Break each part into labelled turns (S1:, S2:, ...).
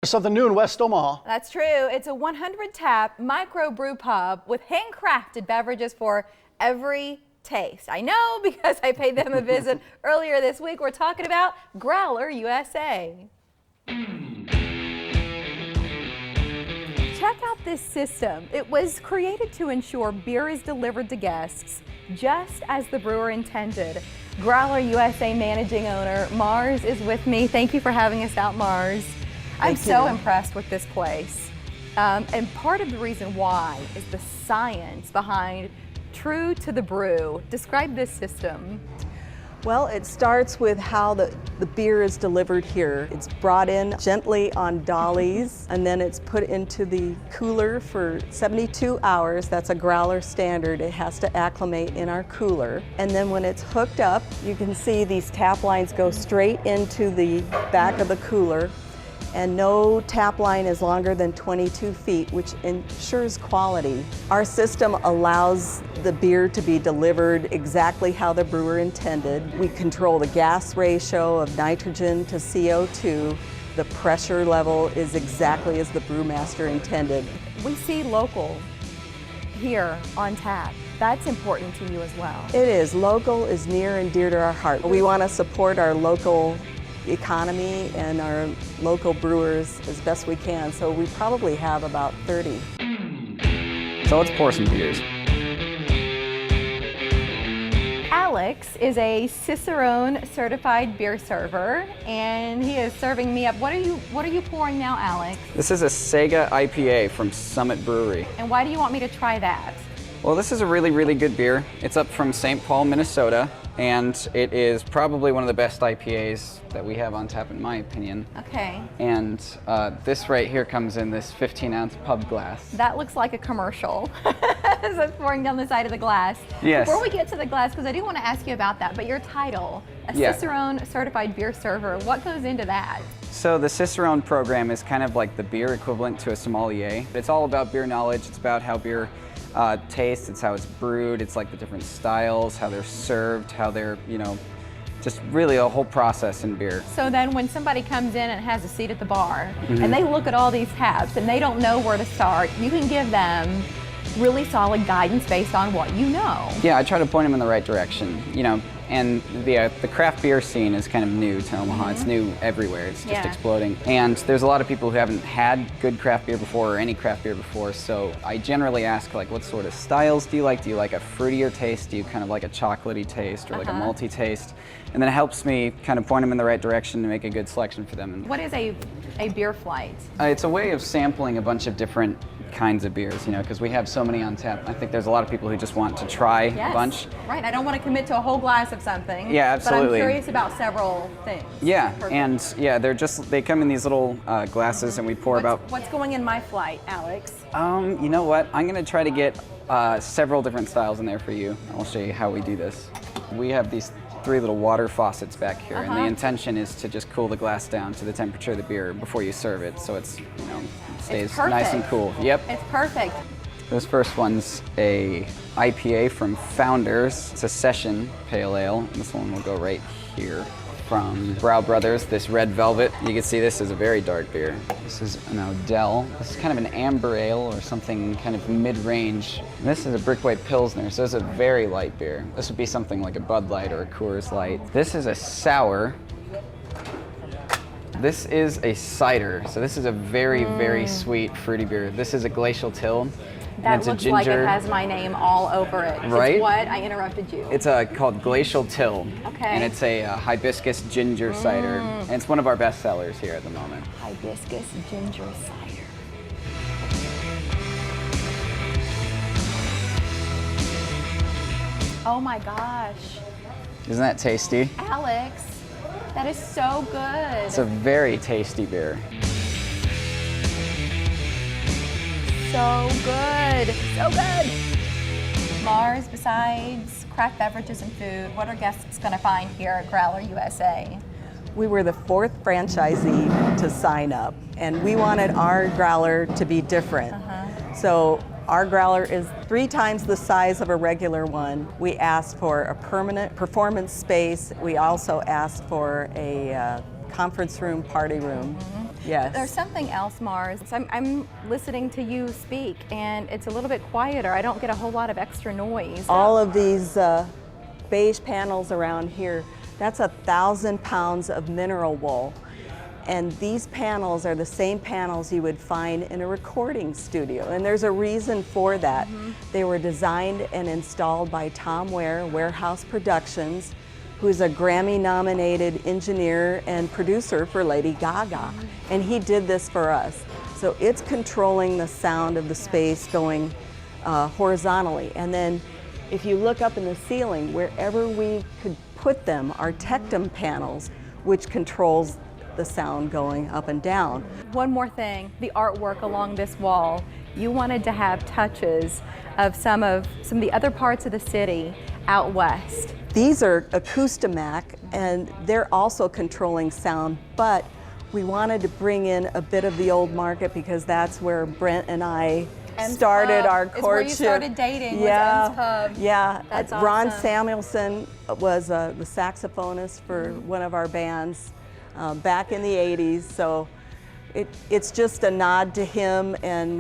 S1: Something new in West Omaha.
S2: That's true. It's a 100-tap micro brew pub with handcrafted beverages for every taste. I know because I paid them a visit earlier this week. We're talking about Growler USA. Check out this system. It was created to ensure beer is delivered to guests just as the brewer intended. Growler USA managing owner Mars is with me. Thank you for having us out, Mars. I'm so impressed with this place. And part of the reason why is the science behind True to the Brew. Describe this system.
S3: Well, it starts with how the beer is delivered here. It's brought in gently on dollies, and then it's put into the cooler for 72 hours. That's a Growler standard. It has to acclimate in our cooler. And then when it's hooked up, you can see these tap lines go straight into the back of the cooler. And no tap line is longer than 22 feet, which ensures quality. Our system allows the beer to be delivered exactly how the brewer intended. We control the gas ratio of nitrogen to CO2. The pressure level is exactly as the brewmaster intended.
S2: We see local here on tap. That's important to you as well.
S3: It is. Local is near and dear to our heart. We want to support our local economy and our local brewers as best we can, so we probably have about 30.
S4: So let's pour some beers.
S2: Alex is a Cicerone certified beer server, and he is serving me up. What are you pouring now, Alex?
S4: This is a Sega IPA from Summit Brewery.
S2: And why do you want me to try that?
S4: Well, this is a really, really good beer. It's up from St. Paul, Minnesota, and it is probably one of the best IPAs that we have on tap, in my opinion.
S2: Okay.
S4: And this right here comes in this 15-ounce pub glass.
S2: That looks like a commercial. As it's pouring down the side of the glass.
S4: Yes.
S2: Before we get to the glass, because I do want to ask you about that, but your title, a Cicerone certified beer server, what goes into that?
S4: So the Cicerone program is kind of like the beer equivalent to a sommelier. It's all about beer knowledge. It's about how beer tastes, it's how it's brewed, it's like the different styles, how they're served, how they're, just really a whole process in beer.
S2: So then when somebody comes in and has a seat at the bar, and they look at all these taps and they don't know where to start, you can give them really solid guidance based on what you know.
S4: Yeah, I try to point them in the right direction, and the craft beer scene is kind of new to Omaha. It's new everywhere. It's just exploding. And there's a lot of people who haven't had good craft beer before or any craft beer before, so I generally ask, like, what sort of styles do you like? Do you like a fruitier taste? Do you kind of like a chocolatey taste or like a malty taste? And then it helps me kind of point them in the right direction to make a good selection for them.
S2: What is a beer flight?
S4: It's a way of sampling a bunch of different kinds of beers, because we have so many on tap. I think there's a lot of people who just want to try a bunch.
S2: Right, I don't want to commit to a whole glass of something.
S4: Yeah, absolutely.
S2: But I'm curious about several things.
S4: Yeah, and they come in these little glasses, and we pour
S2: What's going in my flight, Alex?
S4: You know what? I'm going to try to get several different styles in there for you. I'll show you how we do this. We have these 3 little water faucets back here, and the intention is to just cool the glass down to the temperature of the beer before you serve it, so it's stays nice and cool. Yep.
S2: It's perfect.
S4: This first one's a IPA from Founders. It's a session pale ale. This one will go right here. From Brow Brothers, this Red Velvet. You can see this is a very dark beer. This is an Odell. This is kind of an amber ale or something kind of mid-range. This is a Brick White Pilsner, so it's a very light beer. This would be something like a Bud Light or a Coors Light. This is a sour. This is a cider, so this is a very, very sweet, fruity beer. This is a Glacial Till.
S2: That looks like it has my name all over it.
S4: Right?
S2: It's what? I interrupted you.
S4: It's called Glacial Till.
S2: Okay.
S4: And it's a hibiscus ginger cider. And it's one of our best sellers here at the moment.
S2: Hibiscus ginger cider. Oh my gosh.
S4: Isn't that tasty?
S2: Alex, that is so good.
S4: It's a very tasty beer.
S2: So good, so good. Mars, besides craft beverages and food, what are guests going to find here at Growler USA?
S3: We were the 4th franchisee to sign up, and we wanted our growler to be different. So our growler is 3 times the size of a regular one. We asked for a permanent performance space. We also asked for a conference room, party room. Yes.
S2: There's something else, Mars. I'm listening to you speak, and it's a little bit quieter. I don't get a whole lot of extra noise.
S3: All of these beige panels around here, that's 1,000 pounds of mineral wool. And these panels are the same panels you would find in a recording studio. And there's a reason for that. They were designed and installed by Tom Ware, Warehouse Productions, who's a Grammy-nominated engineer and producer for Lady Gaga. And he did this for us. So it's controlling the sound of the space going horizontally. And then if you look up in the ceiling, wherever we could put them are tectum panels, which controls the sound going up and down.
S2: One more thing, the artwork along this wall. You wanted to have touches of some of the other parts of the city out west.
S3: These are Acoustimac, and they're also controlling sound, but we wanted to bring in a bit of the old market because that's where Brent and I started our courtship.
S2: It's where you started dating, was M's Pub.
S3: Yeah,
S2: That's
S3: Ron
S2: awesome.
S3: Samuelson was the saxophonist for one of our bands back in the 80s, so it's just a nod to him and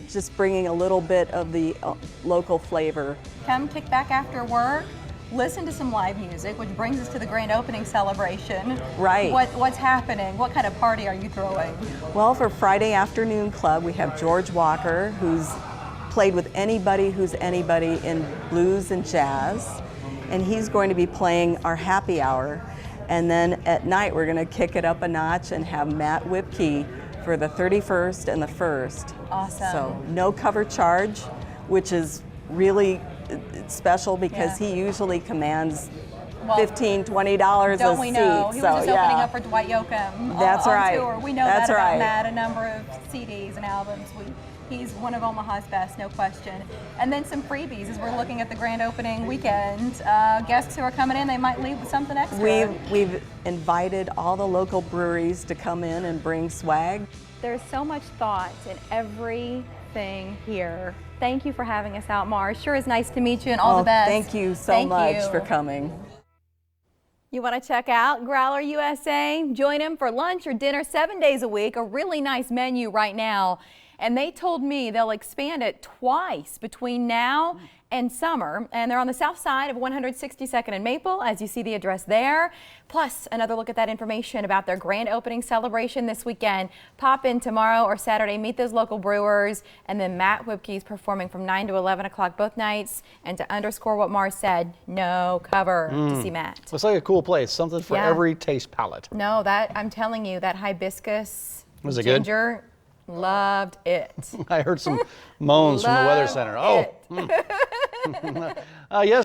S3: just bringing a little bit of the local flavor.
S2: Come kick back after work, listen to some live music, which brings us to the grand opening celebration.
S3: Right.
S2: What's happening? What kind of party are you throwing?
S3: Well, for Friday Afternoon Club, we have George Walker, who's played with anybody who's anybody in blues and jazz, and he's going to be playing our happy hour. And then at night, we're going to kick it up a notch and have Matt Whipkey for the 31st and the 1st.
S2: Awesome.
S3: So no cover charge, which is really special because he usually commands $15, $20 a seat.
S2: Don't we know? He was just opening up for Dwight Yoakam
S3: That's
S2: on
S3: right.
S2: tour. We know
S3: That's
S2: that about
S3: right.
S2: Matt, a number of CDs and albums. He's one of Omaha's best, no question. And then some freebies as we're looking at the grand opening weekend. Guests who are coming in, they might leave with something extra.
S3: We've invited all the local breweries to come in and bring swag.
S2: There's so much thought in everything here. Thank you for having us out, Mars. Sure is nice to meet you, and all the best.
S3: Thank you so much for coming.
S2: You want to check out Growler USA? Join them for lunch or dinner 7 days a week. A really nice menu right now. And they told me they'll expand it twice between now and summer. And they're on the south side of 162nd and Maple, as you see the address there. Plus, another look at that information about their grand opening celebration this weekend. Pop in tomorrow or Saturday, meet those local brewers. And then Matt Whipkey's performing from 9 to 11 o'clock both nights. And to underscore what Mars said, no cover to see Matt.
S1: Looks like a cool place, something for every taste palate.
S2: No, I'm telling you, that hibiscus
S1: Was it
S2: ginger, loved it.
S1: I heard some moans from the Weather Center. Oh, yes.